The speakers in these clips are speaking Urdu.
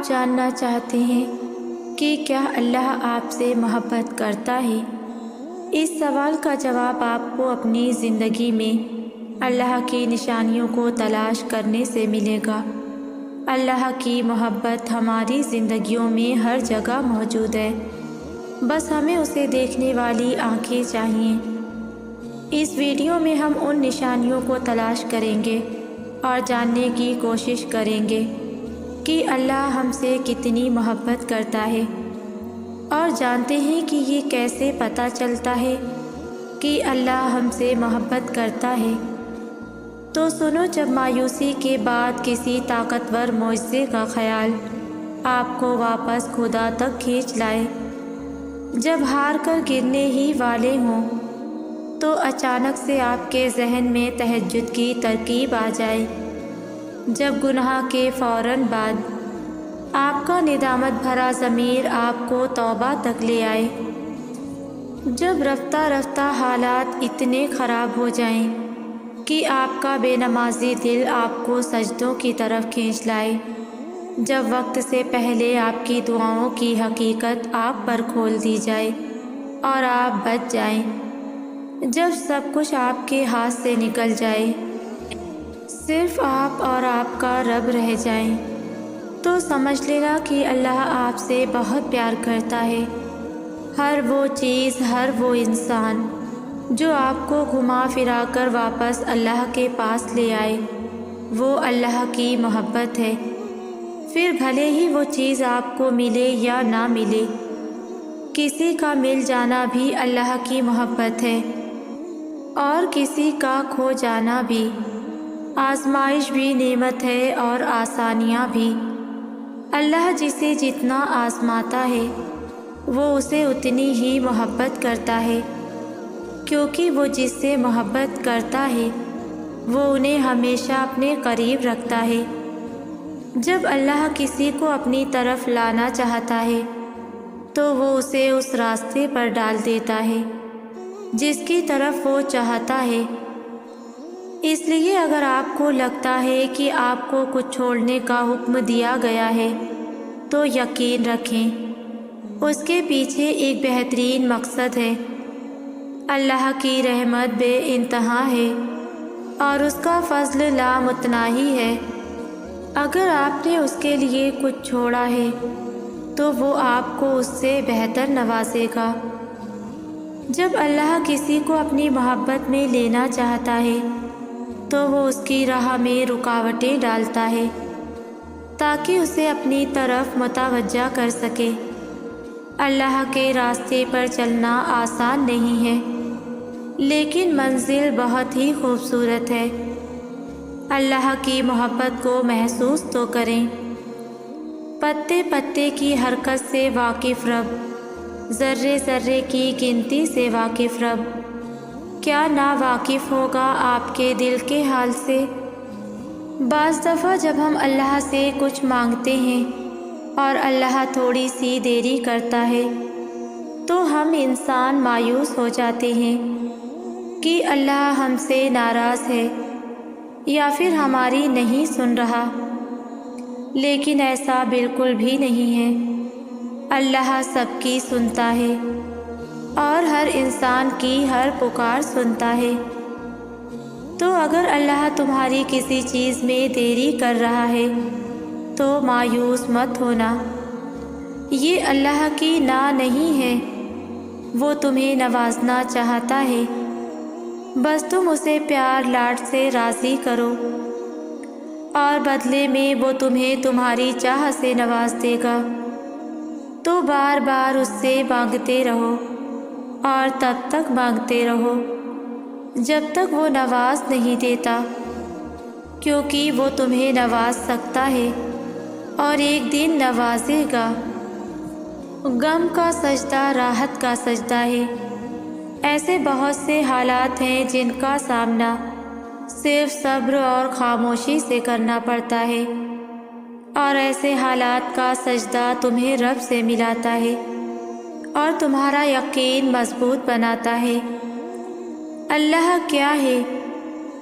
آپ جاننا چاہتے ہیں کہ کیا اللہ آپ سے محبت کرتا ہے؟ اس سوال کا جواب آپ کو اپنی زندگی میں اللہ کی نشانیوں کو تلاش کرنے سے ملے گا۔ اللہ کی محبت ہماری زندگیوں میں ہر جگہ موجود ہے، بس ہمیں اسے دیکھنے والی آنکھیں چاہیے۔ اس ویڈیو میں ہم ان نشانیوں کو تلاش کریں گے اور جاننے کی کوشش کریں گے کہ اللہ ہم سے کتنی محبت کرتا ہے، اور جانتے ہیں کہ یہ کیسے پتہ چلتا ہے کہ اللہ ہم سے محبت کرتا ہے۔ تو سنو، جب مایوسی کے بعد کسی طاقتور معجزے کا خیال آپ کو واپس خدا تک کھینچ لائے، جب ہار کر گرنے ہی والے ہوں تو اچانک سے آپ کے ذہن میں تہجد کی ترکیب آ جائے، جب گناہ کے فوراً بعد آپ کا ندامت بھرا ضمیر آپ کو توبہ تک لے آئے، جب رفتہ رفتہ حالات اتنے خراب ہو جائیں کہ آپ کا بے نمازی دل آپ کو سجدوں کی طرف کھینچ لائے، جب وقت سے پہلے آپ کی دعاؤں کی حقیقت آپ پر کھول دی جائے اور آپ بچ جائیں، جب سب کچھ آپ کے ہاتھ سے نکل جائے، صرف آپ اور آپ کا رب رہ جائیں، تو سمجھ لینا کہ اللہ آپ سے بہت پیار کرتا ہے۔ ہر وہ چیز، ہر وہ انسان جو آپ کو گھما پھرا کر واپس اللہ کے پاس لے آئے، وہ اللہ کی محبت ہے۔ پھر بھلے ہی وہ چیز آپ کو ملے یا نہ ملے، کسی کا مل جانا بھی اللہ کی محبت ہے، اور کسی کا کھو جانا بھی۔ آزمائش بھی نعمت ہے اور آسانیاں بھی۔ اللہ جسے جتنا آزماتا ہے وہ اسے اتنی ہی محبت کرتا ہے، کیونکہ وہ جس سے محبت کرتا ہے وہ انہیں ہمیشہ اپنے قریب رکھتا ہے۔ جب اللہ کسی کو اپنی طرف لانا چاہتا ہے تو وہ اسے اس راستے پر ڈال دیتا ہے جس کی طرف وہ چاہتا ہے۔ اس لیے اگر آپ کو لگتا ہے کہ آپ کو کچھ چھوڑنے کا حکم دیا گیا ہے تو یقین رکھیں اس کے پیچھے ایک بہترین مقصد ہے۔ اللہ کی رحمت بے انتہا ہے اور اس کا فضل لامتناہی ہے۔ اگر آپ نے اس کے لیے کچھ چھوڑا ہے تو وہ آپ کو اس سے بہتر نوازے گا۔ جب اللہ کسی کو اپنی محبت میں لینا چاہتا ہے تو وہ اس کی راہ میں رکاوٹیں ڈالتا ہے تاکہ اسے اپنی طرف متوجہ کر سکے۔ اللہ کے راستے پر چلنا آسان نہیں ہے، لیکن منزل بہت ہی خوبصورت ہے۔ اللہ کی محبت کو محسوس تو کریں۔ پتے پتے کی حرکت سے واقف رب، ذرے ذرے کی گنتی سے واقف رب، کیا نا واقف ہوگا آپ کے دل کے حال سے؟ بعض دفعہ جب ہم اللہ سے کچھ مانگتے ہیں اور اللہ تھوڑی سی دیری کرتا ہے تو ہم انسان مایوس ہو جاتے ہیں کہ اللہ ہم سے ناراض ہے یا پھر ہماری نہیں سن رہا، لیکن ایسا بالکل بھی نہیں ہے۔ اللہ سب کی سنتا ہے اور ہر انسان کی ہر پکار سنتا ہے۔ تو اگر اللہ تمہاری کسی چیز میں دیری کر رہا ہے تو مایوس مت ہونا، یہ اللہ کی نا نہیں ہے، وہ تمہیں نوازنا چاہتا ہے، بس تم اسے پیار لاڈ سے راضی کرو اور بدلے میں وہ تمہیں تمہاری چاہ سے نواز دے گا۔ تو بار بار اس سے مانگتے رہو اور تب تک مانگتے رہو جب تک وہ نواز نہیں دیتا، کیونکہ وہ تمہیں نواز سکتا ہے اور ایک دن نوازے گا۔ غم کا سجدہ راحت کا سجدہ ہے۔ ایسے بہت سے حالات ہیں جن کا سامنا صرف صبر اور خاموشی سے کرنا پڑتا ہے، اور ایسے حالات کا سجدہ تمہیں رب سے ملاتا ہے اور تمہارا یقین مضبوط بناتا ہے۔ اللہ کیا ہے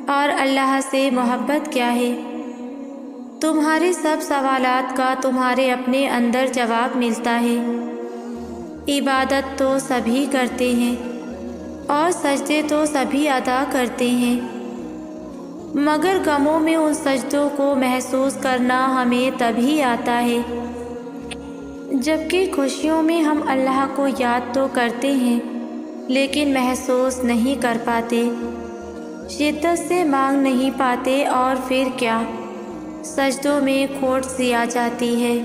اور اللہ سے محبت کیا ہے؟ تمہارے سب سوالات کا تمہارے اپنے اندر جواب ملتا ہے۔ عبادت تو سبھی کرتے ہیں اور سجدے تو سبھی ادا کرتے ہیں، مگر غموں میں ان سجدوں کو محسوس کرنا ہمیں تبھی آتا ہے جبکہ خوشیوں میں ہم اللہ کو یاد تو کرتے ہیں لیکن محسوس نہیں کر پاتے، شدت سے مانگ نہیں پاتے، اور پھر کیا سجدوں میں کھوٹ سی آ جاتی ہے۔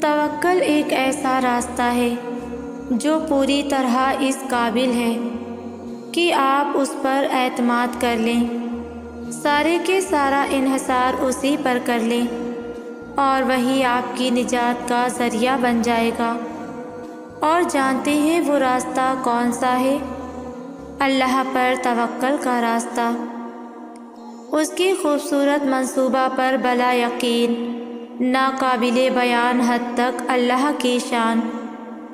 توکل ایک ایسا راستہ ہے جو پوری طرح اس قابل ہے کہ آپ اس پر اعتماد کر لیں، سارے کے سارا انحصار اسی پر کر لیں، اور وہی آپ کی نجات کا ذریعہ بن جائے گا۔ اور جانتے ہیں وہ راستہ کون سا ہے؟ اللہ پر توکل کا راستہ، اس کی خوبصورت منصوبہ پر بلا یقین، ناقابل بیان حد تک اللہ کی شان،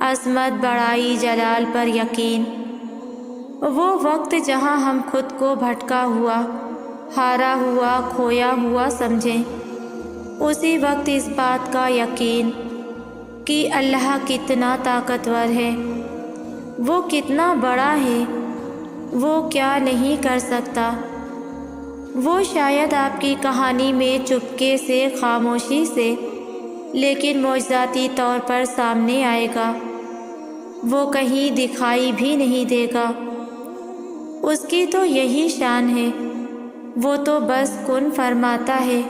عظمت، بڑائی، جلال پر یقین۔ وہ وقت جہاں ہم خود کو بھٹکا ہوا، ہارا ہوا، کھویا ہوا سمجھیں، اسی وقت اس بات کا یقین کہ اللہ کتنا طاقتور ہے، وہ کتنا بڑا ہے، وہ کیا نہیں کر سکتا، وہ شاید آپ کی کہانی میں چپکے سے، خاموشی سے، لیکن معجزاتی طور پر سامنے آئے گا، وہ کہیں دکھائی بھی نہیں دے گا۔ اس کی تو یہی شان ہے، وہ تو بس کن فرماتا ہے،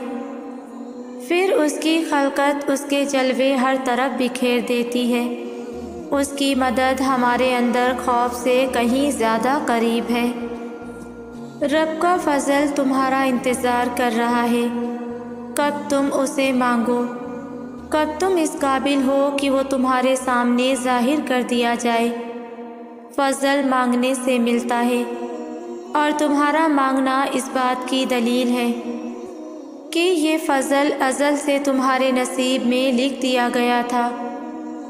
پھر اس کی خلقت اس کے جلوے ہر طرف بکھیر دیتی ہے۔ اس کی مدد ہمارے اندر خوف سے کہیں زیادہ قریب ہے۔ رب کا فضل تمہارا انتظار کر رہا ہے، کب تم اسے مانگو، کب تم اس قابل ہو کہ وہ تمہارے سامنے ظاہر کر دیا جائے۔ فضل مانگنے سے ملتا ہے، اور تمہارا مانگنا اس بات کی دلیل ہے کہ یہ فضل ازل سے تمہارے نصیب میں لکھ دیا گیا تھا۔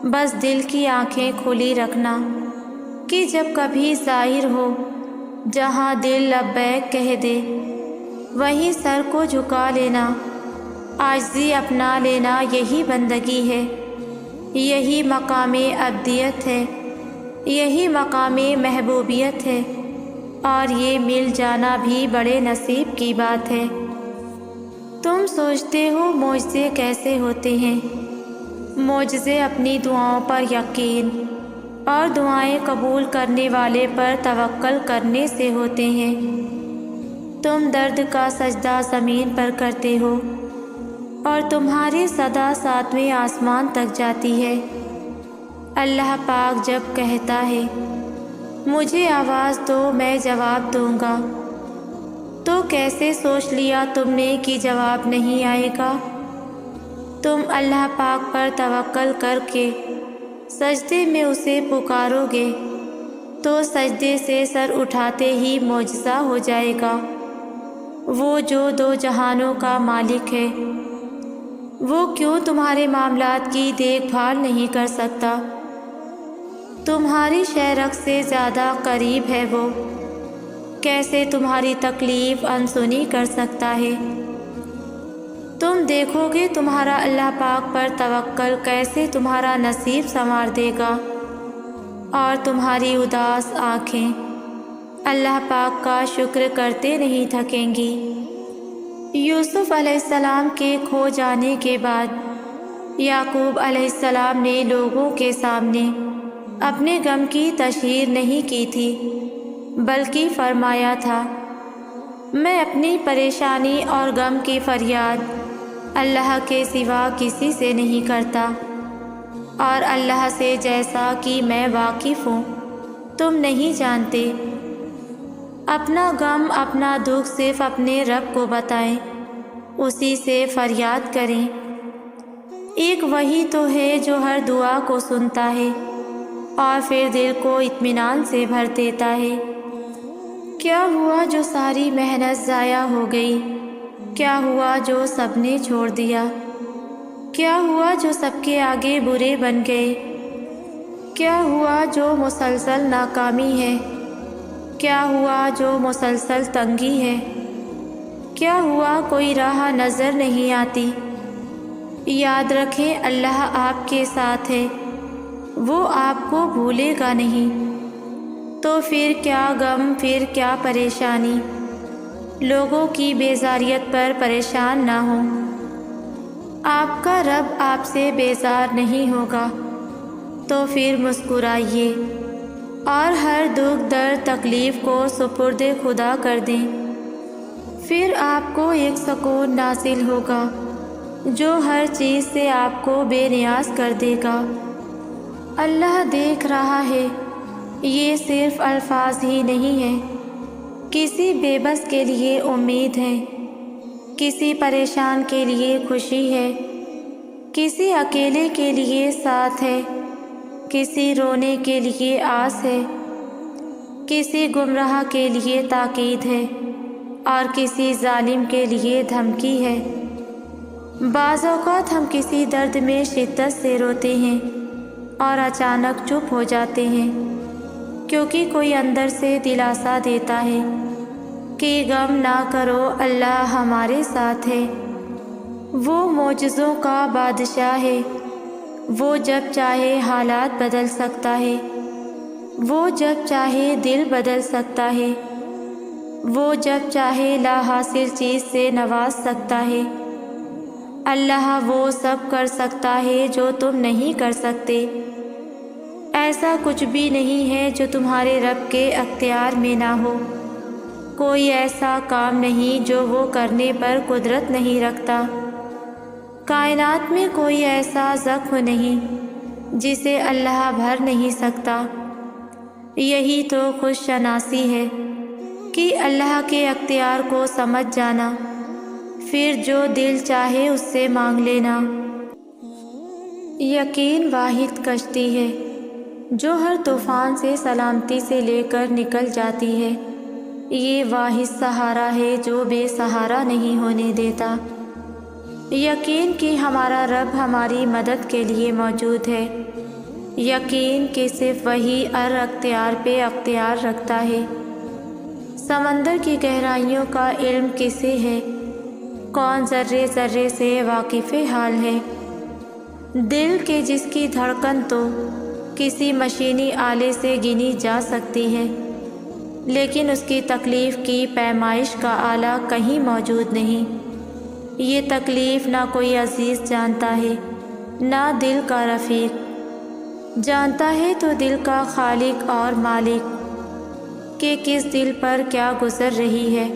بس دل کی آنکھیں کھلی رکھنا کہ جب کبھی ظاہر ہو، جہاں دل لبیک کہہ دے، وہیں سر کو جھکا لینا، عاجزی اپنا لینا، یہی بندگی ہے، یہی مقام عبدیت ہے، یہی مقام محبوبیت ہے، اور یہ مل جانا بھی بڑے نصیب کی بات ہے۔ تم سوچتے ہو معجزے کیسے ہوتے ہیں؟ معجزے اپنی دعاؤں پر یقین اور دعائیں قبول کرنے والے پر توکل کرنے سے ہوتے ہیں۔ تم درد کا سجدہ زمین پر کرتے ہو اور تمہاری صدا ساتویں آسمان تک جاتی ہے۔ اللہ پاک جب کہتا ہے مجھے آواز دو میں جواب دوں گا، تو کیسے سوچ لیا تم نے کہ جواب نہیں آئے گا؟ تم اللہ پاک پر توکل کر کے سجدے میں اسے پکارو گے تو سجدے سے سر اٹھاتے ہی معجزہ ہو جائے گا۔ وہ جو دو جہانوں کا مالک ہے، وہ کیوں تمہارے معاملات کی دیکھ بھال نہیں کر سکتا؟ تمہاری شہرک سے زیادہ قریب ہے وہ، کیسے تمہاری تکلیف انسنی کر سکتا ہے؟ تم دیکھو گے تمہارا اللہ پاک پر توکل کیسے تمہارا نصیب سنوار دے گا، اور تمہاری اداس آنکھیں اللہ پاک کا شکر کرتے نہیں تھکیں گی۔ یوسف علیہ السلام کے کھو جانے کے بعد یعقوب علیہ السلام نے لوگوں کے سامنے اپنے غم کی تشہیر نہیں کی تھی، بلکہ فرمایا تھا میں اپنی پریشانی اور غم کی فریاد اللہ کے سوا کسی سے نہیں کرتا، اور اللہ سے جیسا کہ میں واقف ہوں تم نہیں جانتے۔ اپنا غم اپنا دکھ صرف اپنے رب کو بتائیں، اسی سے فریاد کریں۔ ایک وہی تو ہے جو ہر دعا کو سنتا ہے اور پھر دل کو اطمینان سے بھر دیتا ہے۔ کیا ہوا جو ساری محنت ضائع ہو گئی؟ کیا ہوا جو سب نے چھوڑ دیا؟ کیا ہوا جو سب کے آگے برے بن گئے؟ کیا ہوا جو مسلسل ناکامی ہے؟ کیا ہوا جو مسلسل تنگی ہے؟ کیا ہوا کوئی راہ نظر نہیں آتی؟ یاد رکھیں اللہ آپ کے ساتھ ہے، وہ آپ کو بھولے گا نہیں۔ تو پھر کیا غم، پھر کیا پریشانی، لوگوں کی بیزاریت پر پریشان نہ ہوں۔ آپ کا رب آپ سے بیزار نہیں ہوگا، تو پھر مسکرائیے اور ہر دکھ درد تکلیف کو سپرد خدا کر دیں۔ پھر آپ کو ایک سکون نازل ہوگا جو ہر چیز سے آپ کو بے نیاز کر دے گا۔ اللہ دیکھ رہا ہے، یہ صرف الفاظ ہی نہیں ہیں، کسی بے بس کے لیے امید ہے، کسی پریشان کے لیے خوشی ہے، کسی اکیلے کے لیے ساتھ ہے، کسی رونے کے لیے آس ہے، کسی گمراہ کے لیے تاکید ہے اور کسی ظالم کے لیے دھمکی ہے۔ بعض اوقات ہم کسی درد میں شدت سے روتے ہیں اور اچانک چپ ہو جاتے ہیں، کیونکہ کوئی اندر سے دلاسا دیتا ہے کہ غم نہ کرو، اللہ ہمارے ساتھ ہے۔ وہ معجزوں کا بادشاہ ہے، وہ جب چاہے حالات بدل سکتا ہے، وہ جب چاہے دل بدل سکتا ہے، وہ جب چاہے لا حاصل چیز سے نواز سکتا ہے۔ اللہ وہ سب کر سکتا ہے جو تم نہیں کر سکتے۔ ایسا کچھ بھی نہیں ہے جو تمہارے رب کے اختیار میں نہ ہو، کوئی ایسا کام نہیں جو وہ کرنے پر قدرت نہیں رکھتا، کائنات میں کوئی ایسا زخم نہیں جسے اللہ بھر نہیں سکتا۔ یہی تو خوش شناسی ہے کہ اللہ کے اختیار کو سمجھ جانا، پھر جو دل چاہے اس سے مانگ لینا۔ یقین واحد کشتی ہے جو ہر طوفان سے سلامتی سے لے کر نکل جاتی ہے، یہ واحد سہارا ہے جو بے سہارا نہیں ہونے دیتا۔ یقین کہ ہمارا رب ہماری مدد کے لیے موجود ہے، یقین کہ صرف وہی اختیار پہ اختیار رکھتا ہے۔ سمندر کی گہرائیوں کا علم کسے ہے؟ کون ذرے ذرے سے واقف حال ہے؟ دل کے جس کی دھڑکن تو کسی مشینی آلے سے گنی جا سکتی ہے، لیکن اس کی تکلیف کی پیمائش کا آلہ کہیں موجود نہیں۔ یہ تکلیف نہ کوئی عزیز جانتا ہے، نہ دل کا رفیق جانتا ہے، تو دل کا خالق اور مالک کہ کس دل پر کیا گزر رہی ہے،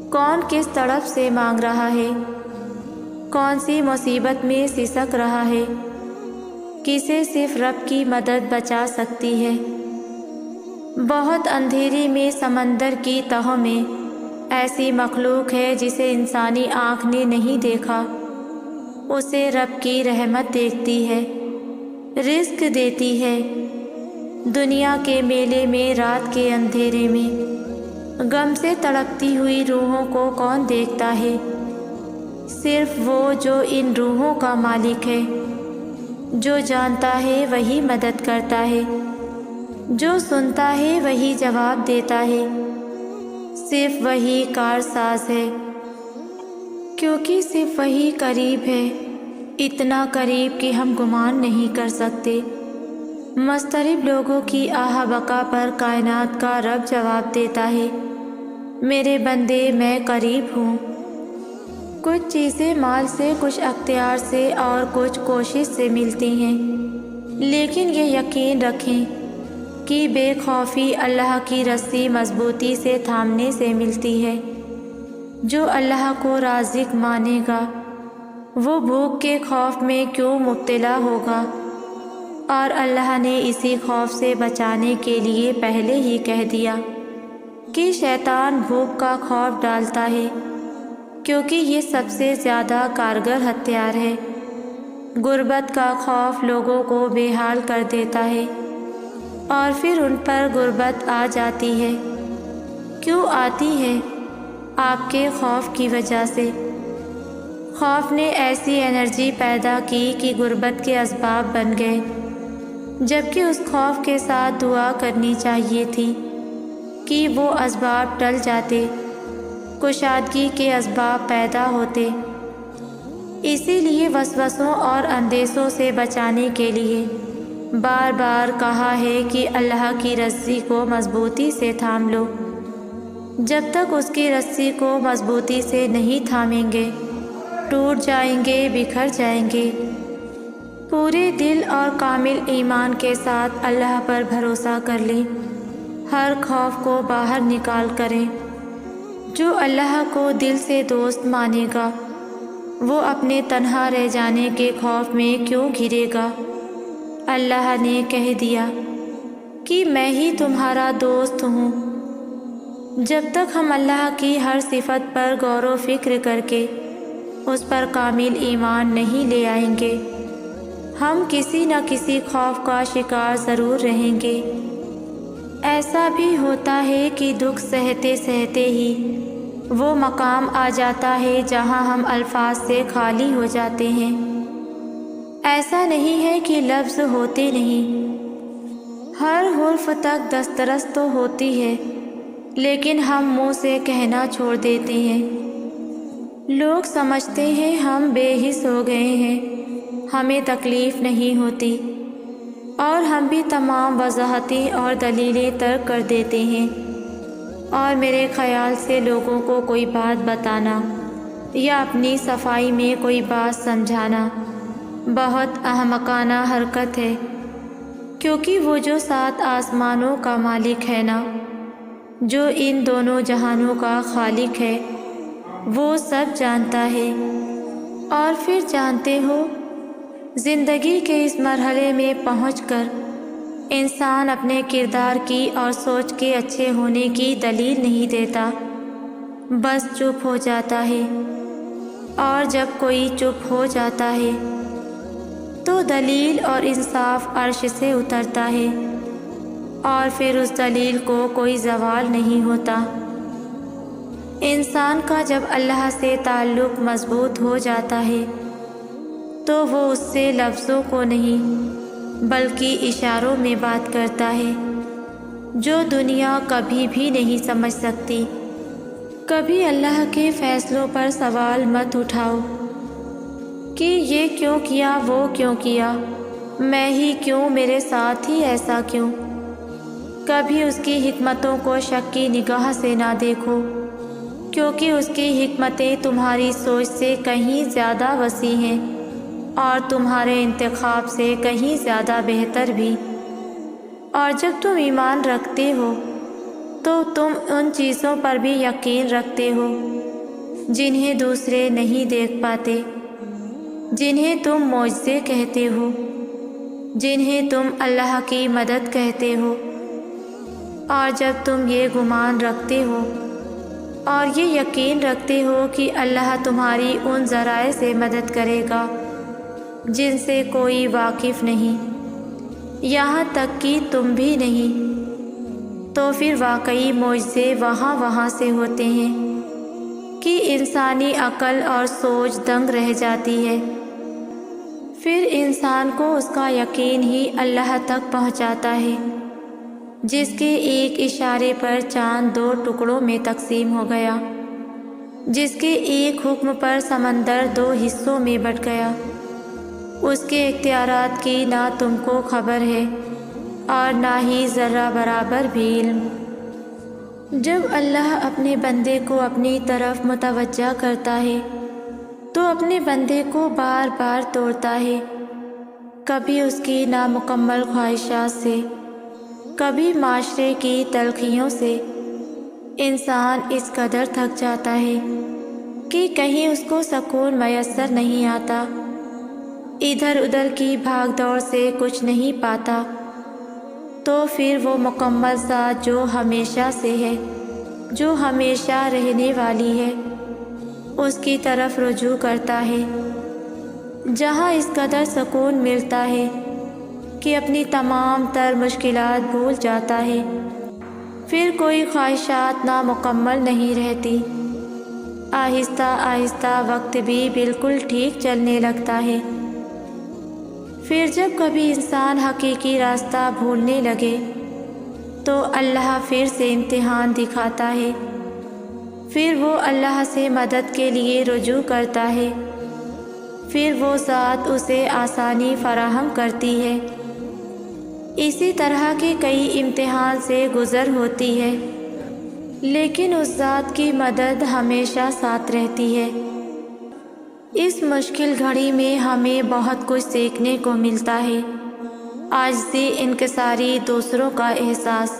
کون کس تڑپ سے مانگ رہا ہے، کون سی مصیبت میں سسک رہا ہے، کسے صرف رب کی مدد بچا سکتی ہے۔ بہت اندھیری میں سمندر کی تہہ میں ایسی مخلوق ہے جسے انسانی آنکھ نے نہیں دیکھا، اسے رب کی رحمت دیکھتی ہے، رزق دیتی ہے۔ دنیا کے میلے میں، رات کے اندھیرے میں غم سے تڑپتی ہوئی روحوں کو کون دیکھتا ہے؟ صرف وہ جو ان روحوں کا مالک ہے، جو جانتا ہے وہی مدد کرتا ہے، جو سنتا ہے وہی جواب دیتا ہے، صرف وہی کارساز ہے، کیونکہ صرف وہی قریب ہے، اتنا قریب کہ ہم گمان نہیں کر سکتے۔ مضطرب لوگوں کی آہ بکا پر کائنات کا رب جواب دیتا ہے، میرے بندے میں قریب ہوں۔ کچھ چیزیں مال سے، کچھ اختیار سے اور کچھ کوشش سے ملتی ہیں، لیکن یہ یقین رکھیں کہ بے خوفی اللہ کی رسی مضبوطی سے تھامنے سے ملتی ہے۔ جو اللہ کو رازق مانے گا وہ بھوک کے خوف میں کیوں مبتلا ہوگا؟ اور اللہ نے اسی خوف سے بچانے کے لیے پہلے ہی کہہ دیا کہ شیطان بھوک کا خوف ڈالتا ہے، کیونکہ یہ سب سے زیادہ کارگر ہتھیار ہے۔ غربت کا خوف لوگوں کو بے حال کر دیتا ہے اور پھر ان پر غربت آ جاتی ہے۔ کیوں آتی ہے؟ آپ کے خوف کی وجہ سے۔ خوف نے ایسی انرجی پیدا کی کہ غربت کے اسباب بن گئے، جبکہ اس خوف کے ساتھ دعا کرنی چاہیے تھی کہ وہ اسباب ٹل جاتے۔ کشادگی کے اسباب پیدا ہوتے۔ اسی لیے وسوسوں اور اندیشوں سے بچانے کے لیے بار بار کہا ہے کہ اللہ کی رسی کو مضبوطی سے تھام لو۔ جب تک اس کی رسی کو مضبوطی سے نہیں تھامیں گے ٹوٹ جائیں گے، بکھر جائیں گے۔ پورے دل اور کامل ایمان کے ساتھ اللہ پر بھروسہ کر لیں، ہر خوف کو باہر نکال کریں۔ جو اللہ کو دل سے دوست مانے گا وہ اپنے تنہا رہ جانے کے خوف میں کیوں گھرے گا؟ اللہ نے کہہ دیا کہ میں ہی تمہارا دوست ہوں۔ جب تک ہم اللہ کی ہر صفت پر غور و فکر کر کے اس پر کامل ایمان نہیں لے آئیں گے ہم کسی نہ کسی خوف کا شکار ضرور رہیں گے۔ ایسا بھی ہوتا ہے کہ دکھ سہتے سہتے ہی وہ مقام آ جاتا ہے جہاں ہم الفاظ سے خالی ہو جاتے ہیں۔ ایسا نہیں ہے کہ لفظ ہوتے نہیں، ہر حرف تک دسترس تو ہوتی ہے، لیکن ہم منہ سے کہنا چھوڑ دیتے ہیں۔ لوگ سمجھتے ہیں ہم بے حس ہو گئے ہیں، ہمیں تکلیف نہیں ہوتی، اور ہم بھی تمام وضاحتیں اور دلیلیں ترک کر دیتے ہیں۔ اور میرے خیال سے لوگوں کو کوئی بات بتانا یا اپنی صفائی میں کوئی بات سمجھانا بہت احمقانہ حرکت ہے، کیونکہ وہ جو 7 آسمانوں کا مالک ہے نا، جو ان دونوں جہانوں کا خالق ہے، وہ سب جانتا ہے۔ اور پھر جانتے ہو، زندگی کے اس مرحلے میں پہنچ کر انسان اپنے کردار کی اور سوچ کے اچھے ہونے کی دلیل نہیں دیتا، بس چپ ہو جاتا ہے۔ اور جب کوئی چپ ہو جاتا ہے تو دلیل اور انصاف عرش سے اترتا ہے، اور پھر اس دلیل کو کوئی زوال نہیں ہوتا۔ انسان کا جب اللہ سے تعلق مضبوط ہو جاتا ہے تو وہ اس سے لفظوں کو نہیں بلکہ اشاروں میں بات کرتا ہے، جو دنیا کبھی بھی نہیں سمجھ سکتی۔ کبھی اللہ کے فیصلوں پر سوال مت اٹھاؤ کہ یہ کیوں کیا، وہ کیوں کیا، میں ہی کیوں، میرے ساتھ ہی ایسا کیوں۔ کبھی اس کی حکمتوں کو شک کی نگاہ سے نہ دیکھو، کیونکہ اس کی حکمتیں تمہاری سوچ سے کہیں زیادہ وسیع ہیں اور تمہارے انتخاب سے کہیں زیادہ بہتر بھی۔ اور جب تم ایمان رکھتے ہو تو تم ان چیزوں پر بھی یقین رکھتے ہو جنہیں دوسرے نہیں دیکھ پاتے، جنہیں تم معجزے کہتے ہو، جنہیں تم اللہ کی مدد کہتے ہو۔ اور جب تم یہ گمان رکھتے ہو اور یہ یقین رکھتے ہو کہ اللہ تمہاری ان ذرائع سے مدد کرے گا جن سے کوئی واقف نہیں، یہاں تک کہ تم بھی نہیں، تو پھر واقعی معجزے وہاں سے ہوتے ہیں کہ انسانی عقل اور سوچ دنگ رہ جاتی ہے۔ پھر انسان کو اس کا یقین ہی اللہ تک پہنچاتا ہے، جس کے ایک اشارے پر چاند 2 ٹکڑوں میں تقسیم ہو گیا، جس کے ایک حکم پر سمندر 2 حصوں میں بٹ گیا۔ اس کے اختیارات کی نہ تم کو خبر ہے اور نہ ہی ذرہ برابر بھی علم۔ جب اللہ اپنے بندے کو اپنی طرف متوجہ کرتا ہے تو اپنے بندے کو بار بار توڑتا ہے، کبھی اس کی نامکمل خواہشات سے، کبھی معاشرے کی تلخیوں سے۔ انسان اس قدر تھک جاتا ہے کہ کہیں اس کو سکون میسر نہیں آتا، ادھر ادھر کی بھاگ دوڑ سے کچھ نہیں پاتا، تو پھر وہ مکمل ذات جو ہمیشہ سے ہے، جو ہمیشہ رہنے والی ہے، اس کی طرف رجوع کرتا ہے، جہاں اس قدر سکون ملتا ہے کہ اپنی تمام تر مشکلات بھول جاتا ہے۔ پھر کوئی خواہشات نامکمل نہیں رہتی، آہستہ آہستہ وقت بھی بالکل ٹھیک چلنے لگتا ہے۔ پھر جب کبھی انسان حقیقی راستہ بھولنے لگے تو اللہ پھر سے امتحان دکھاتا ہے، پھر وہ اللہ سے مدد کے لیے رجوع کرتا ہے، پھر وہ ذات اسے آسانی فراہم کرتی ہے۔ اسی طرح کے کئی امتحان سے گزر ہوتی ہے، لیکن اس ذات کی مدد ہمیشہ ساتھ رہتی ہے۔ اس مشکل گھڑی میں ہمیں بہت کچھ سیکھنے کو ملتا ہے، عاجزی، انکساری، دوسروں کا احساس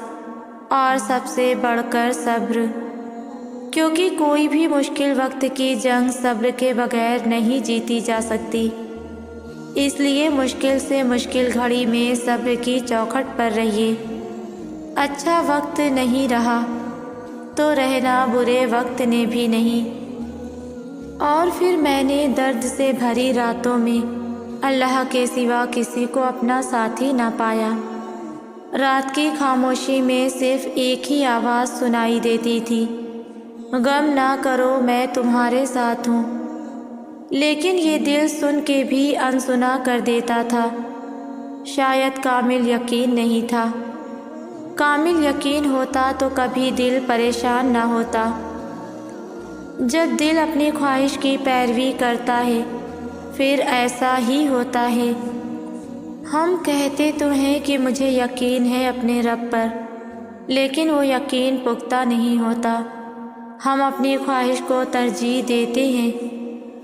اور سب سے بڑھ کر صبر، کیونکہ کوئی بھی مشکل وقت کی جنگ صبر کے بغیر نہیں جیتی جا سکتی۔ اس لیے مشکل سے مشکل گھڑی میں صبر کی چوکھٹ پر رہیے۔ اچھا وقت نہیں رہا تو رہنا برے وقت نے بھی نہیں۔ اور پھر میں نے درد سے بھری راتوں میں اللہ کے سوا کسی کو اپنا ساتھی نہ پایا۔ رات کی خاموشی میں صرف ایک ہی آواز سنائی دیتی تھی، غم نہ کرو میں تمہارے ساتھ ہوں۔ لیکن یہ دل سن کے بھی انسنا کر دیتا تھا۔ شاید کامل یقین نہیں تھا۔ کامل یقین ہوتا تو کبھی دل پریشان نہ ہوتا۔ جب دل اپنی خواہش کی پیروی کرتا ہے پھر ایسا ہی ہوتا ہے۔ ہم کہتے تو ہیں کہ مجھے یقین ہے اپنے رب پر، لیکن وہ یقین پختہ نہیں ہوتا۔ ہم اپنی خواہش کو ترجیح دیتے ہیں،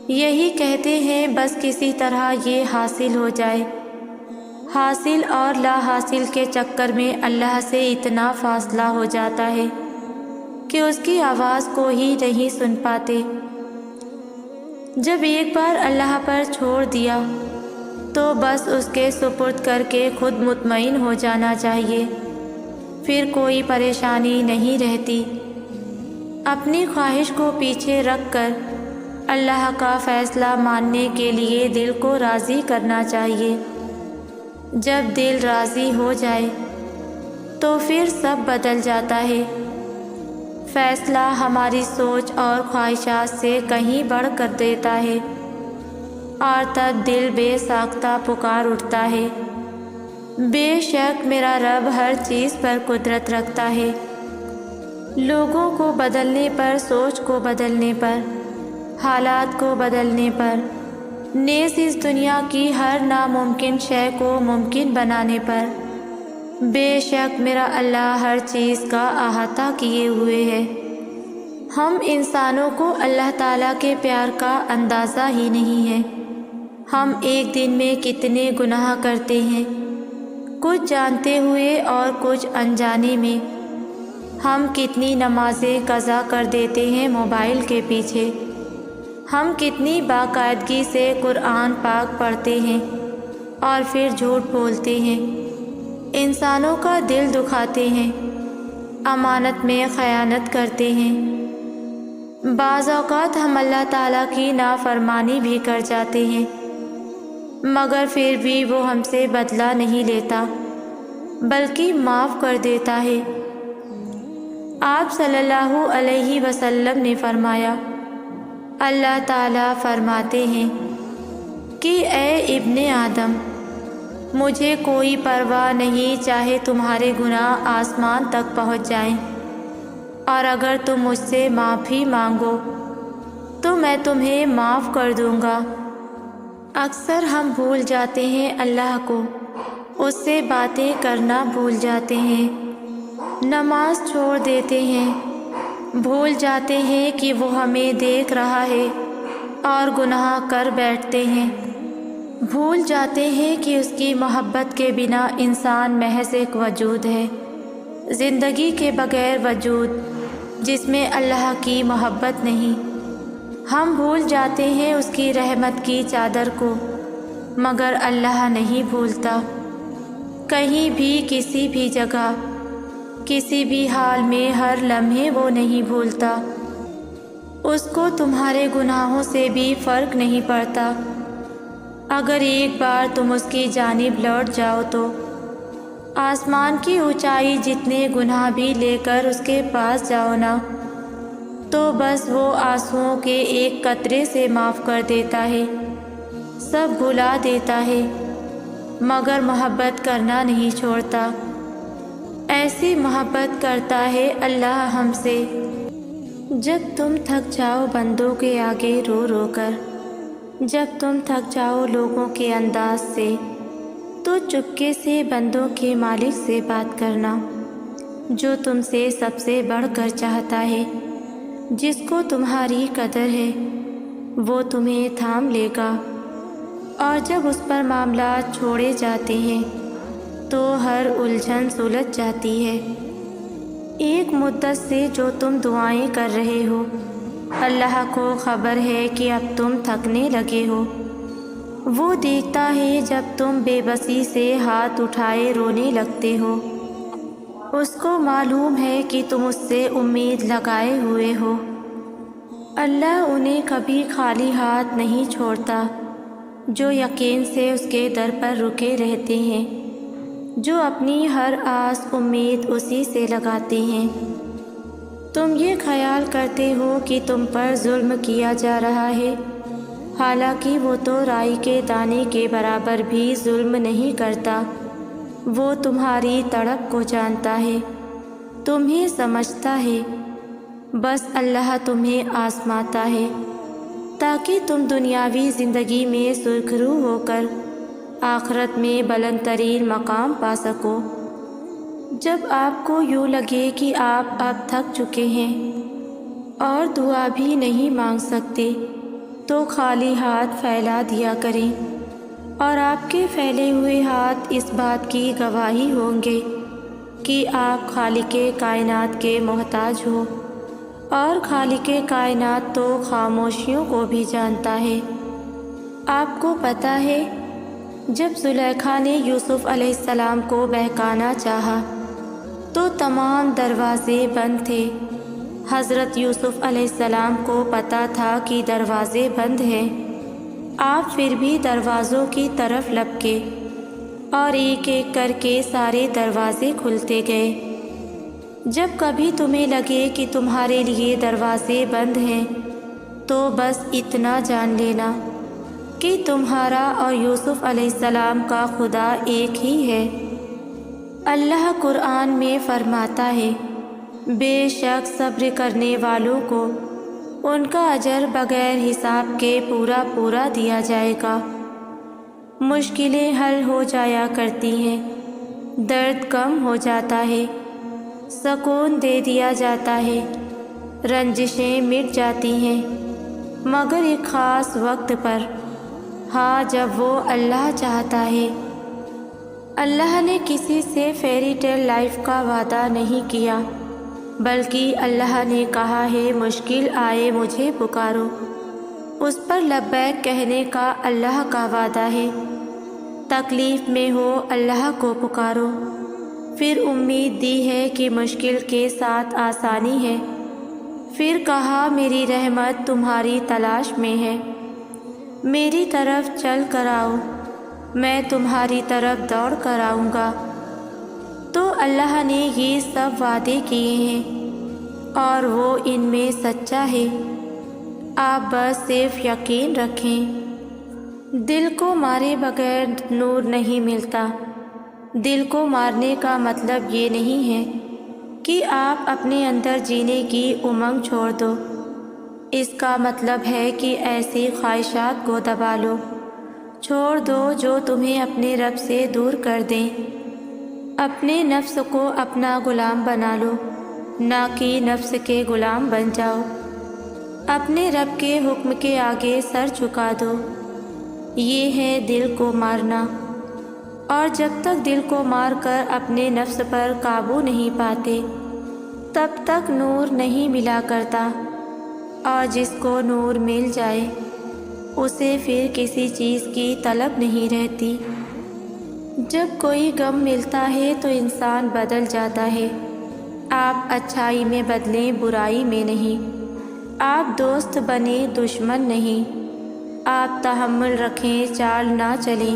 یہی کہتے ہیں بس کسی طرح یہ حاصل ہو جائے۔ حاصل اور لا حاصل کے چکر میں اللہ سے اتنا فاصلہ ہو جاتا ہے کہ اس کی آواز کو ہی نہیں سن پاتے۔ جب ایک بار اللہ پر چھوڑ دیا تو بس اس کے سپرد کر کے خود مطمئن ہو جانا چاہیے، پھر کوئی پریشانی نہیں رہتی۔ اپنی خواہش کو پیچھے رکھ کر اللہ کا فیصلہ ماننے کے لیے دل کو راضی کرنا چاہیے۔ جب دل راضی ہو جائے تو پھر سب بدل جاتا ہے۔ فیصلہ ہماری سوچ اور خواہشات سے کہیں بڑھ کر دیتا ہے، اور تب دل بے ساختہ پکار اٹھتا ہے، بے شک میرا رب ہر چیز پر قدرت رکھتا ہے۔ لوگوں کو بدلنے پر، سوچ کو بدلنے پر، حالات کو بدلنے پر، نیز اس دنیا کی ہر ناممکن شے کو ممکن بنانے پر، بے شک میرا اللہ ہر چیز کا احاطہ کیے ہوئے ہے۔ ہم انسانوں کو اللہ تعالیٰ کے پیار کا اندازہ ہی نہیں ہے۔ ہم ایک دن میں کتنے گناہ کرتے ہیں، کچھ جانتے ہوئے اور کچھ انجانے میں۔ ہم کتنی نمازیں قضا کر دیتے ہیں موبائل کے پیچھے۔ ہم کتنی باقاعدگی سے قرآن پاک پڑھتے ہیں اور پھر جھوٹ بولتے ہیں، انسانوں کا دل دکھاتے ہیں، امانت میں خیانت کرتے ہیں۔ بعض اوقات ہم اللہ تعالیٰ کی نافرمانی بھی کر جاتے ہیں، مگر پھر بھی وہ ہم سے بدلہ نہیں لیتا بلکہ معاف کر دیتا ہے۔ آپ صلی اللہ علیہ وسلم نے فرمایا، اللہ تعالیٰ فرماتے ہیں کہ اے ابن آدم، مجھے کوئی پرواہ نہیں چاہے تمہارے گناہ آسمان تک پہنچ جائیں، اور اگر تم مجھ سے معافی مانگو تو میں تمہیں معاف کر دوں گا۔ اکثر ہم بھول جاتے ہیں اللہ کو، اس سے باتیں کرنا بھول جاتے ہیں، نماز چھوڑ دیتے ہیں، بھول جاتے ہیں کہ وہ ہمیں دیکھ رہا ہے اور گناہ کر بیٹھتے ہیں، بھول جاتے ہیں کہ اس کی محبت کے بنا انسان محض ایک وجود ہے، زندگی کے بغیر وجود جس میں اللہ کی محبت نہیں۔ ہم بھول جاتے ہیں اس کی رحمت کی چادر کو، مگر اللہ نہیں بھولتا، کہیں بھی، کسی بھی جگہ، کسی بھی حال میں، ہر لمحے وہ نہیں بھولتا۔ اس کو تمہارے گناہوں سے بھی فرق نہیں پڑتا۔ اگر ایک بار تم اس کی جانب لوٹ جاؤ تو آسمان کی اونچائی جتنے گناہ بھی لے کر اس کے پاس جاؤ نا، تو بس وہ آنسوؤں کے ایک قطرے سے معاف کر دیتا ہے، سب بھلا دیتا ہے، مگر محبت کرنا نہیں چھوڑتا۔ ایسی محبت کرتا ہے اللہ ہم سے۔ جب تم تھک جاؤ بندوں کے آگے رو رو کر، جب تم تھک جاؤ لوگوں کے انداز سے، تو چپکے سے بندوں کے مالک سے بات کرنا، جو تم سے سب سے بڑھ کر چاہتا ہے، جس کو تمہاری قدر ہے، وہ تمہیں تھام لے گا۔ اور جب اس پر معاملات چھوڑے جاتے ہیں تو ہر الجھن سلجھ جاتی ہے۔ ایک مدت سے جو تم دعائیں کر رہے ہو، اللہ کو خبر ہے کہ اب تم تھکنے لگے ہو۔ وہ دیکھتا ہے جب تم بے بسی سے ہاتھ اٹھائے رونے لگتے ہو۔ اس کو معلوم ہے کہ تم اس سے امید لگائے ہوئے ہو۔ اللہ انہیں کبھی خالی ہاتھ نہیں چھوڑتا جو یقین سے اس کے در پر رکے رہتے ہیں، جو اپنی ہر آس امید اسی سے لگاتے ہیں۔ تم یہ خیال کرتے ہو کہ تم پر ظلم کیا جا رہا ہے، حالانکہ وہ تو رائی کے دانے کے برابر بھی ظلم نہیں کرتا۔ وہ تمہاری تڑپ کو جانتا ہے، تمہیں سمجھتا ہے، بس اللہ تمہیں آزماتا ہے تاکہ تم دنیاوی زندگی میں سرخرو ہو کر آخرت میں بلند ترین مقام پا سکو۔ جب آپ کو یوں لگے کہ آپ اب تھک چکے ہیں اور دعا بھی نہیں مانگ سکتے، تو خالی ہاتھ پھیلا دیا کریں، اور آپ کے پھیلے ہوئے ہاتھ اس بات کی گواہی ہوں گے کہ آپ خالق کائنات کے محتاج ہو، اور خالق کائنات تو خاموشیوں کو بھی جانتا ہے۔ آپ کو پتہ ہے جب زلیخا نے یوسف علیہ السلام کو بہکانا چاہا تو تمام دروازے بند تھے۔ حضرت یوسف علیہ السلام کو پتہ تھا کہ دروازے بند ہیں، آپ پھر بھی دروازوں کی طرف لپکے اور ایک ایک کر کے سارے دروازے کھلتے گئے۔ جب کبھی تمہیں لگے کہ تمہارے لیے دروازے بند ہیں تو بس اتنا جان لینا کہ تمہارا اور یوسف علیہ السلام کا خدا ایک ہی ہے۔ اللہ قرآن میں فرماتا ہے، بے شک صبر کرنے والوں کو ان کا اجر بغیر حساب کے پورا پورا دیا جائے گا۔ مشکلیں حل ہو جایا کرتی ہیں، درد کم ہو جاتا ہے، سکون دے دیا جاتا ہے، رنجشیں مٹ جاتی ہیں، مگر ایک خاص وقت پر، ہاں جب وہ اللہ چاہتا ہے۔ اللہ نے کسی سے فیری ٹیل لائف کا وعدہ نہیں کیا، بلکہ اللہ نے کہا ہے مشکل آئے مجھے پکارو، اس پر لبیک کہنے کا اللہ کا وعدہ ہے۔ تکلیف میں ہو اللہ کو پکارو، پھر امید دی ہے کہ مشکل کے ساتھ آسانی ہے، پھر کہا میری رحمت تمہاری تلاش میں ہے، میری طرف چل کر آؤ، میں تمہاری طرف دوڑ کر آؤں گا۔ تو اللہ نے یہ سب وعدے کیے ہیں اور وہ ان میں سچا ہے، آپ بس صرف یقین رکھیں۔ دل کو مارے بغیر نور نہیں ملتا۔ دل کو مارنے کا مطلب یہ نہیں ہے کہ آپ اپنے اندر جینے کی امنگ چھوڑ دو، اس کا مطلب ہے کہ ایسی خواہشات کو دبا لو، چھوڑ دو جو تمہیں اپنے رب سے دور کر دیں۔ اپنے نفس کو اپنا غلام بنا لو، نہ کہ نفس کے غلام بن جاؤ۔ اپنے رب کے حکم کے آگے سر جھکا دو، یہ ہے دل کو مارنا۔ اور جب تک دل کو مار کر اپنے نفس پر قابو نہیں پاتے تب تک نور نہیں ملا کرتا، اور جس کو نور مل جائے اسے پھر کسی چیز کی طلب نہیں رہتی۔ جب کوئی غم ملتا ہے تو انسان بدل جاتا ہے۔ آپ اچھائی میں بدلیں، برائی میں نہیں۔ آپ دوست بنے، دشمن نہیں۔ آپ تحمل رکھیں، چال نہ چلیں۔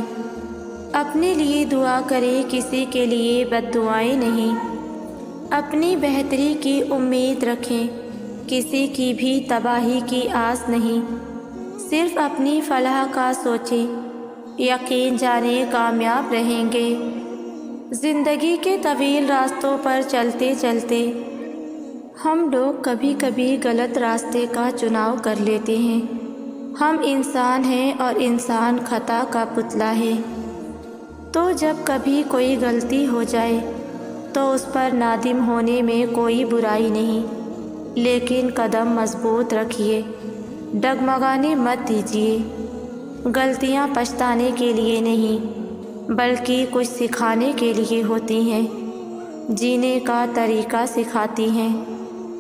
اپنے لیے دعا کریں، کسی کے لیے بد دعائیں نہیں۔ اپنی بہتری کی امید رکھیں، کسی کی بھی تباہی کی آس نہیں۔ صرف اپنی فلاح کا سوچیں، یقین جانیں کامیاب رہیں گے۔ زندگی کے طویل راستوں پر چلتے چلتے ہم لوگ کبھی کبھی غلط راستے کا چناؤ کر لیتے ہیں۔ ہم انسان ہیں اور انسان خطا کا پتلا ہے، تو جب کبھی کوئی غلطی ہو جائے تو اس پر نادم ہونے میں کوئی برائی نہیں، لیکن قدم مضبوط رکھیے، ڈگمگانے مت دیجیے۔ غلطیاں پچھتانے کے لیے نہیں بلکہ کچھ سکھانے کے لیے ہوتی ہیں، جینے کا طریقہ سکھاتی ہیں،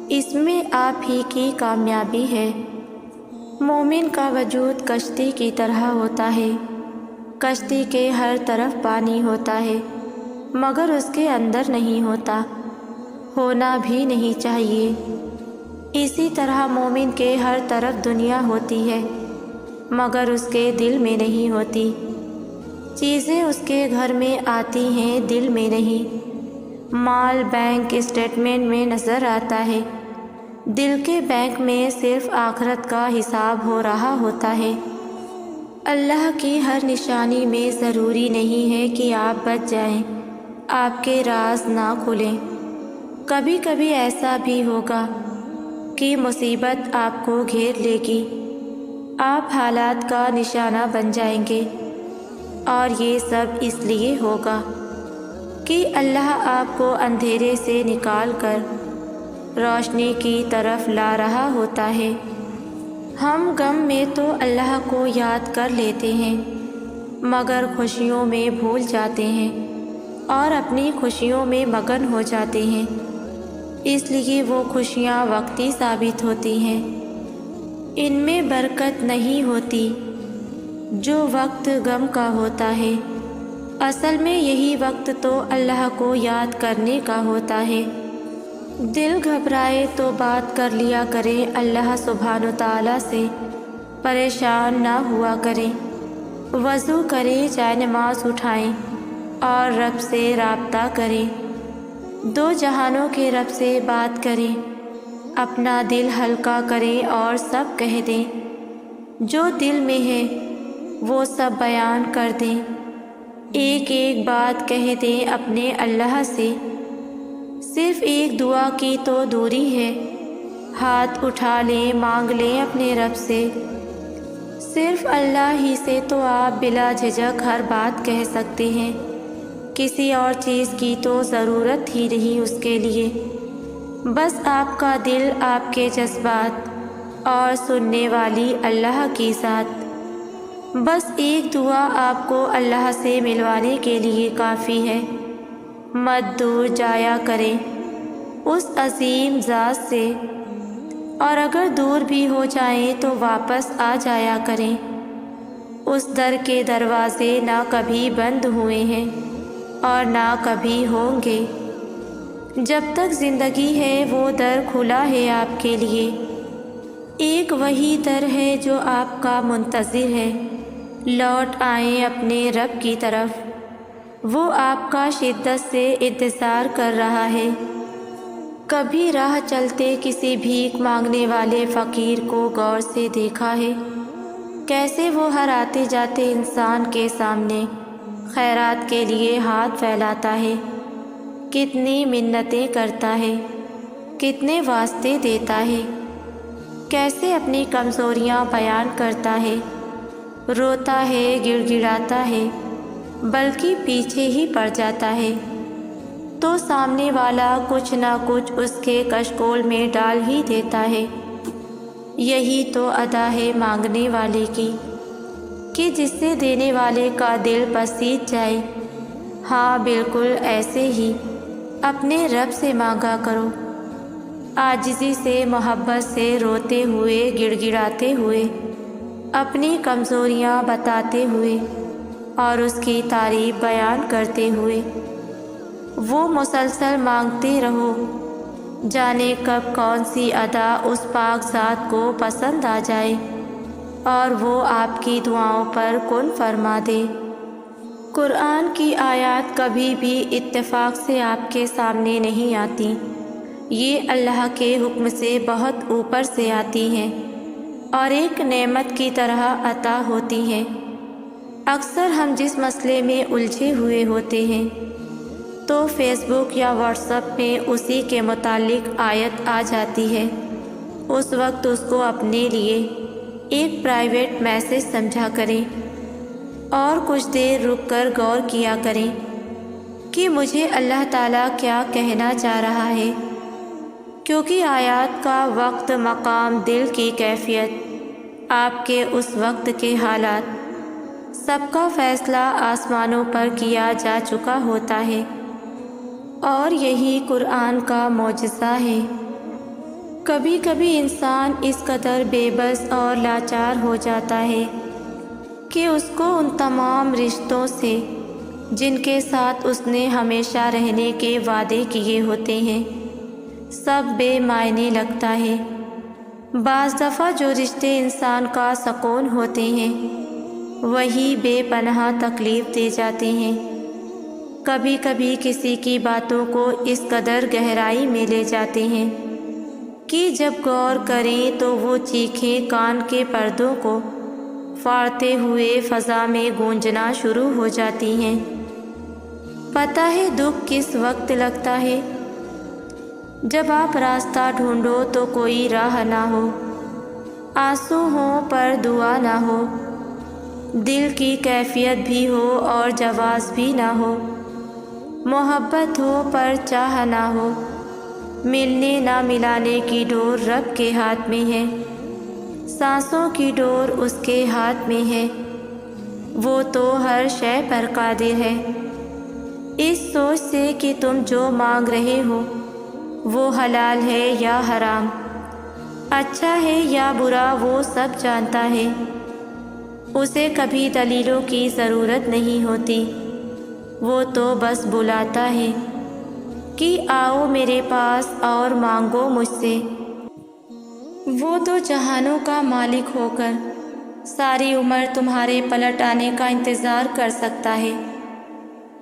اس میں آپ ہی کی کامیابی ہے۔ مومن کا وجود کشتی کی طرح ہوتا ہے، کشتی کے ہر طرف پانی ہوتا ہے مگر اس کے اندر نہیں ہوتا، ہونا بھی نہیں چاہیے۔ اسی طرح مومن کے ہر طرف دنیا ہوتی ہے مگر اس کے دل میں نہیں ہوتی، چیزیں اس کے گھر میں آتی ہیں دل میں نہیں۔ مال بینک اسٹیٹمنٹ میں نظر آتا ہے، دل کے بینک میں صرف آخرت کا حساب ہو رہا ہوتا ہے۔ اللہ کی ہر نشانی میں ضروری نہیں ہے کہ آپ بچ جائیں، آپ کے راز نہ کھلیں۔ کبھی کبھی ایسا بھی ہوگا کہ مصیبت آپ کو گھیر لے گی، آپ حالات کا نشانہ بن جائیں گے، اور یہ سب اس لیے ہوگا کہ اللہ آپ کو اندھیرے سے نکال کر روشنی کی طرف لا رہا ہوتا ہے۔ ہم غم میں تو اللہ کو یاد کر لیتے ہیں مگر خوشیوں میں بھول جاتے ہیں اور اپنی خوشیوں میں مگن ہو جاتے ہیں، اس لیے وہ خوشیاں وقتی ثابت ہوتی ہیں، ان میں برکت نہیں ہوتی۔ جو وقت غم کا ہوتا ہے اصل میں یہی وقت تو اللہ کو یاد کرنے کا ہوتا ہے۔ دل گھبرائے تو بات کر لیا کریں اللہ سبحانہ تعالیٰ سے، پریشان نہ ہوا کریں، وضو کریں، جائے نماز اٹھائیں اور رب سے رابطہ کریں، دو جہانوں کے رب سے بات کریں، اپنا دل ہلکا کریں اور سب کہہ دیں، جو دل میں ہے وہ سب بیان کر دیں، ایک ایک بات کہہ دیں اپنے اللہ سے۔ صرف ایک دعا کی تو دوری ہے، ہاتھ اٹھا لیں، مانگ لیں اپنے رب سے، صرف اللہ ہی سے تو آپ بلا جھجک ہر بات کہہ سکتے ہیں، کسی اور چیز کی تو ضرورت ہی نہیں اس کے لیے، بس آپ کا دل، آپ کے جذبات اور سننے والی اللہ کی ذات، بس ایک دعا آپ کو اللہ سے ملوانے کے لیے کافی ہے۔ مت دور جایا کریں اس عظیم ذات سے، اور اگر دور بھی ہو جائیں تو واپس آ جایا کریں، اس در کے دروازے نہ کبھی بند ہوئے ہیں اور نہ کبھی ہوں گے، جب تک زندگی ہے وہ در کھلا ہے آپ کے لیے، ایک وہی در ہے جو آپ کا منتظر ہے، لوٹ آئیں اپنے رب کی طرف، وہ آپ کا شدت سے انتظار کر رہا ہے۔ کبھی راہ چلتے کسی بھیک مانگنے والے فقیر کو غور سے دیکھا ہے؟ کیسے وہ ہر آتے جاتے انسان کے سامنے خیرات کے لیے ہاتھ پھیلاتا ہے، کتنی منتیں کرتا ہے، کتنے واسطے دیتا ہے، کیسے اپنی کمزوریاں بیان کرتا ہے، روتا ہے، گڑ گڑاتا ہے، بلکہ پیچھے ہی پڑ جاتا ہے، تو سامنے والا کچھ نہ کچھ اس کے کشکول میں ڈال ہی دیتا ہے۔ یہی تو ادا ہے مانگنے والے کی کہ جس سے دینے والے کا دل پسیج جائے۔ ہاں بالکل ایسے ہی اپنے رب سے مانگا کرو، عاجزی سے، محبت سے، روتے ہوئے، گڑ گڑاتے ہوئے، اپنی کمزوریاں بتاتے ہوئے اور اس کی تعریف بیان کرتے ہوئے، وہ مسلسل مانگتے رہو، جانے کب کون سی ادا اس پاک ذات کو پسند آ جائے اور وہ آپ کی دعاؤں پر کن فرما دے۔ قرآن کی آیات کبھی بھی اتفاق سے آپ کے سامنے نہیں آتی، یہ اللہ کے حکم سے بہت اوپر سے آتی ہیں اور ایک نعمت کی طرح عطا ہوتی ہیں۔ اکثر ہم جس مسئلے میں الجھے ہوئے ہوتے ہیں تو فیس بک یا واٹس ایپ میں اسی کے متعلق آیت آ جاتی ہے، اس وقت اس کو اپنے لیے ایک پرائیویٹ میسج سمجھا کریں اور کچھ دیر رک کر غور کیا کریں کہ مجھے اللہ تعالیٰ کیا کہنا چاہ رہا ہے، کیونکہ آیات کا وقت، مقام، دل کی کیفیت، آپ کے اس وقت کے حالات، سب کا فیصلہ آسمانوں پر کیا جا چکا ہوتا ہے، اور یہی قرآن کا معجزہ ہے۔ کبھی کبھی انسان اس قدر بے بس اور لاچار ہو جاتا ہے کہ اس کو ان تمام رشتوں سے جن کے ساتھ اس نے ہمیشہ رہنے کے وعدے کیے ہوتے ہیں، سب بے معنی لگتا ہے۔ بعض دفعہ جو رشتے انسان کا سکون ہوتے ہیں وہی بے پناہ تکلیف دے جاتے ہیں۔ کبھی کبھی کسی کی باتوں کو اس قدر گہرائی میں لے جاتے ہیں کہ جب غور کریں تو وہ چیخیں کان کے پردوں کو پھاڑتے ہوئے فضا میں گونجنا شروع ہو جاتی ہیں۔ پتہ ہے دکھ کس وقت لگتا ہے؟ جب آپ راستہ ڈھونڈو تو کوئی راہ نہ ہو، آنسو ہوں پر دعا نہ ہو، دل کی کیفیت بھی ہو اور جواز بھی نہ ہو، محبت ہو پر چاہ نہ ہو، ملنے نہ ملانے کی ڈور رب کے ہاتھ میں ہے، سانسوں کی ڈور اس کے ہاتھ میں ہے، وہ تو ہر شے پر قادر ہے۔ اس سوچ سے کہ تم جو مانگ رہے ہو وہ حلال ہے یا حرام، اچھا ہے یا برا، وہ سب جانتا ہے۔ اسے کبھی دلیلوں کی ضرورت نہیں ہوتی، وہ تو بس بلاتا ہے کہ آؤ میرے پاس اور مانگو مجھ سے۔ وہ تو جہانوں کا مالک ہو کر ساری عمر تمہارے پلٹ آنے کا انتظار کر سکتا ہے،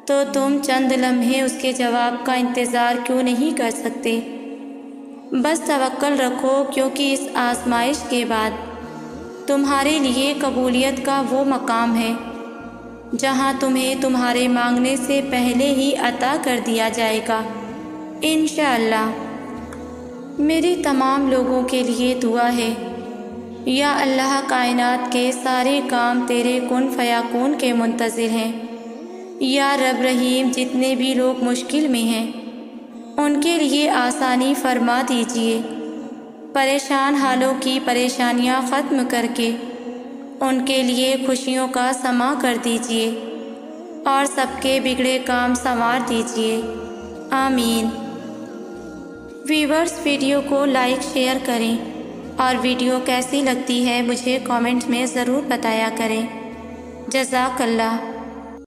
تو تم چند لمحے اس کے جواب کا انتظار کیوں نہیں کر سکتے؟ بس توکل رکھو، کیونکہ اس آزمائش کے بعد تمہارے لیے قبولیت کا وہ مقام ہے جہاں تمہیں تمہارے مانگنے سے پہلے ہی عطا کر دیا جائے گا انشاءاللہ۔ میری تمام لوگوں کے لیے دعا ہے، یا اللہ کائنات کے سارے کام تیرے کن فیکون کے منتظر ہیں۔ یا رب رحیم، جتنے بھی لوگ مشکل میں ہیں ان کے لیے آسانی فرما دیجیے، پریشان حالوں کی پریشانیاں ختم کر کے ان کے لیے خوشیوں کا سما کر دیجیے، اور سب کے بگڑے کام سنوار دیجیے، آمین۔ ویورز، ویڈیو کو لائک شیئر کریں اور ویڈیو کیسی لگتی ہے مجھے کامنٹ میں ضرور بتایا کریں۔ جزاک اللہ۔